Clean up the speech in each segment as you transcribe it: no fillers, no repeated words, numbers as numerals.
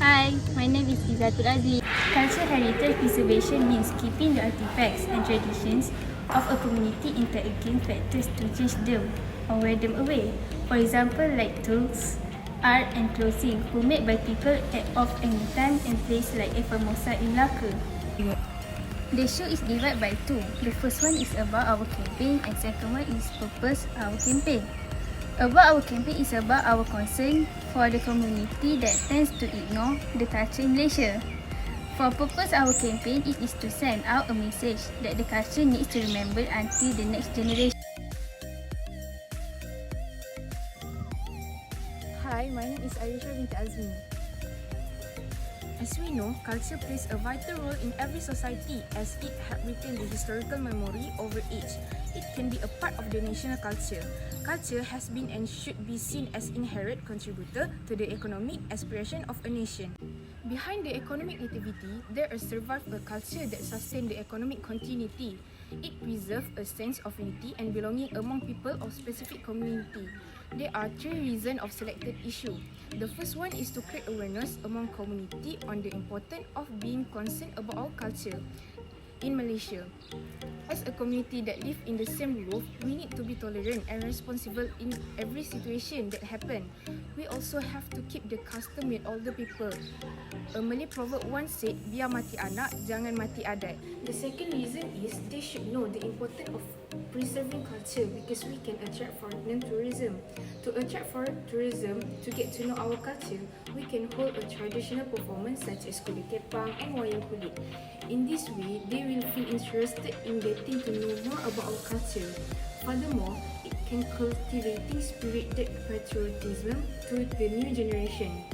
Hi, my name is Izatul Aziz. Cultural heritage preservation means keeping the artifacts and traditions of a community intact against factors to change them or wear them away. For example, like tools, art and clothing were made by people of any time and place like Formosa in Malacca. The show is divided by two. The first one is about our campaign and second one is purpose our campaign. About our campaign is about our concern for the community that tends to ignore the culture in Malaysia. For purpose our campaign, it is to send out a message that the culture needs to remember until the next generation. Hi, my name is Aisha binti Azmi. As we know, culture plays a vital role in every society as it helps retain the historical memory over age. It can be a part of the national culture. Culture has been and should be seen as inherent contributor to the economic aspiration of a nation. Behind the economic activity, there is survived a culture that sustains the economic continuity. It preserves a sense of unity and belonging among people of specific community. There are three reasons of selected issue. The first one is to create awareness among community on the importance of being concerned about our culture in Malaysia. As a community that live in the same roof, we need to be tolerant and responsible in every situation that happen. We also have to keep the custom with older people. A Malay proverb once said, "Biar mati anak, jangan mati adat." The second reason is they should know the importance of preserving culture because we can attract foreign tourism. To attract foreign tourism, to get to know our culture, we can hold a traditional performance such as kulit kepang and wayang kulit. In this way, they will feel interested in getting to know more about our culture. Furthermore, it can cultivating spirited patriotism to the new generation.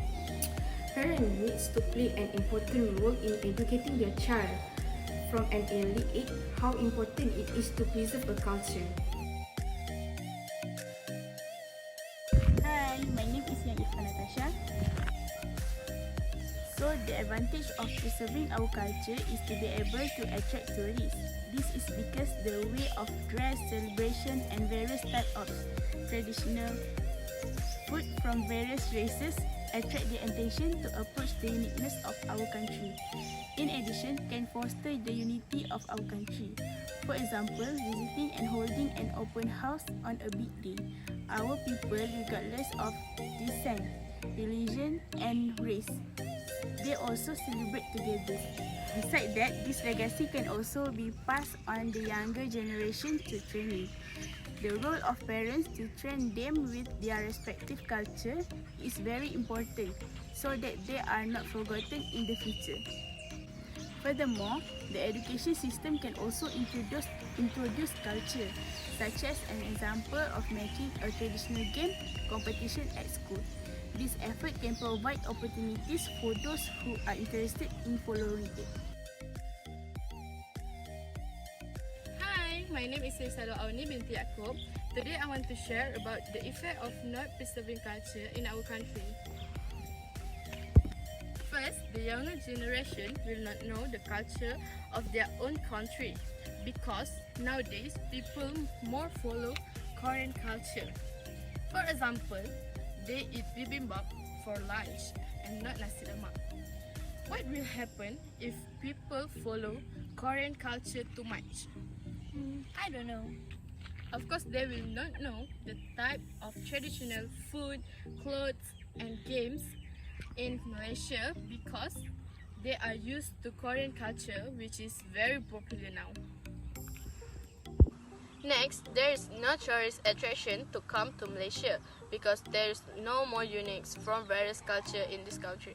Parents needs to play an important role in educating their child from an early age how important it is to preserve a culture. Hi, my name is Natasha. So the advantage of preserving our culture is to be able to attract tourists. This is because the way of dress, celebration and various types of traditional food from various races attract their attention to approach the uniqueness of our country. In addition, can foster the unity of our country. For example, visiting and holding an open house on a big day. Our people, regardless of descent, religion and race, they also celebrate together. Besides that, this legacy can also be passed on the younger generation to training. The role of parents to train them with their respective culture is very important so that they are not forgotten in the future. Furthermore, the education system can also introduce culture, such as an example of making a traditional game competition at school. This effort can provide opportunities for those who are interested in following it. Hi, my name is Saidalo Auni binti Yaakob. Today I want to share about the effect of not preserving culture in our country. First, the younger generation will not know the culture of their own country because nowadays people more follow Korean culture. For example, they eat bibimbap for lunch and not nasi lemak. What will happen if people follow Korean culture too much? I don't know. Of course, they will not know the type of traditional food, clothes and games in Malaysia because they are used to Korean culture, which is very popular now. Next, there is no tourist attraction to come to Malaysia because there is no more uniques from various cultures in this country.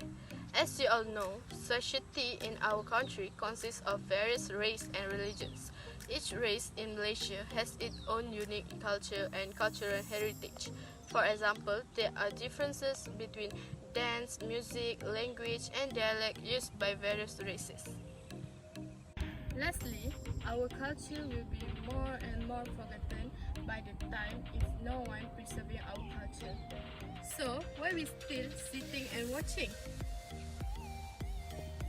As you all know, society in our country consists of various races and religions. Each race in Malaysia has its own unique culture and cultural heritage. For example, there are differences between dance, music, language, and dialect used by various races. Lastly, our culture will be more and more forgotten by the time if no one preserving our culture. So, why we still sitting and watching?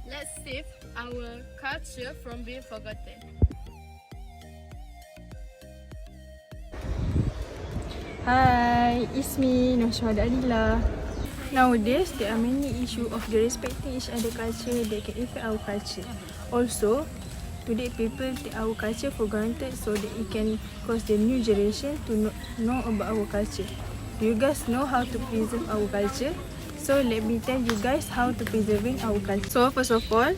Let's save our culture from being forgotten. Hi, it's me, Noshwa Adila. Nowadays, there are many issues of respecting each other culture that can affect our culture. Also, today people take our culture for granted so that it can cause the new generation to know about our culture. Do you guys know how to preserve our culture? So let me tell you guys how to preserving our culture. So first of all,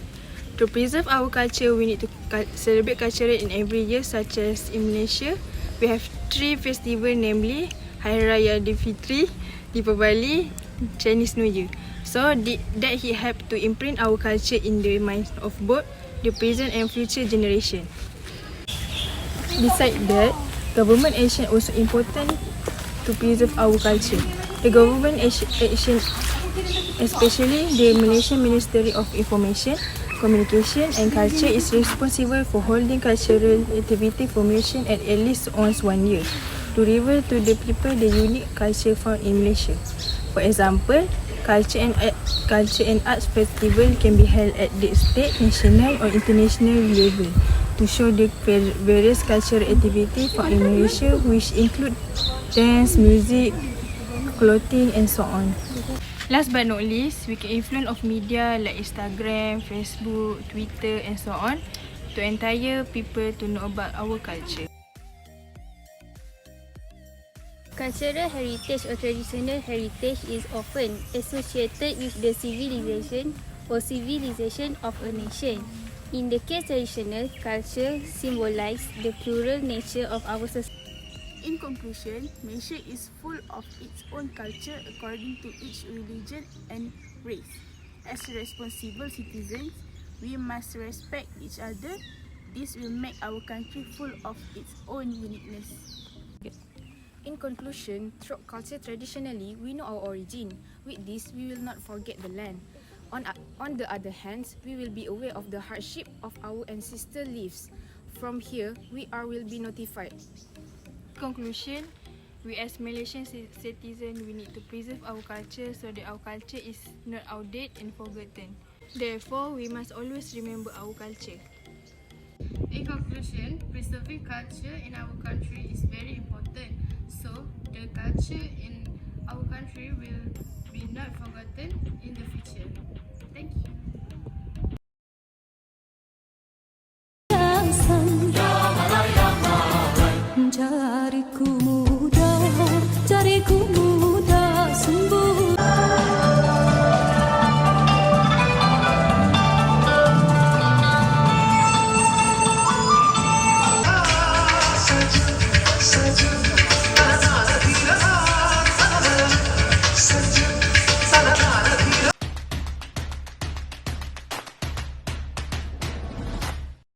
to preserve our culture, we need to celebrate culture in every year, such as in Malaysia, we have 3 festivals, namely Hari Raya Aidilfitri, Deepavali, Chinese New Year. So that he helped to imprint our culture in the minds of both the present and future generation. Besides that, government action also important to preserve our culture. The government action, especially the Malaysian Ministry of Information, Communication and Culture, is responsible for holding cultural activity for Malaysian at least once 1 year to reveal to the people the unique culture found in Malaysia. For example, culture and arts festival can be held at the state, national or international level to show the various cultural activity found in Malaysia, which include dance, music, clothing and so on. Last but not least, we can influence of media like Instagram, Facebook, Twitter and so on to entire people to know about our culture. Cultural heritage or traditional heritage is often associated with the civilization or civilization of a nation. In the case traditional, culture symbolizes the plural nature of our society. In conclusion, Malaysia is full of its own culture according to each religion and race. As responsible citizens, we must respect each other. This will make our country full of its own uniqueness. In conclusion, through culture traditionally, we know our origin. With this, we will not forget the land. On the other hand, we will be aware of the hardship of our ancestor lives. From here, we will be notified. Conclusion, we as Malaysian citizens, we need to preserve our culture so that our culture is not outdated and forgotten. Therefore, we must always remember our culture. In conclusion, preserving culture in our country is very important. So, the culture in our country will be not forgotten in the future. Thank you. Jariku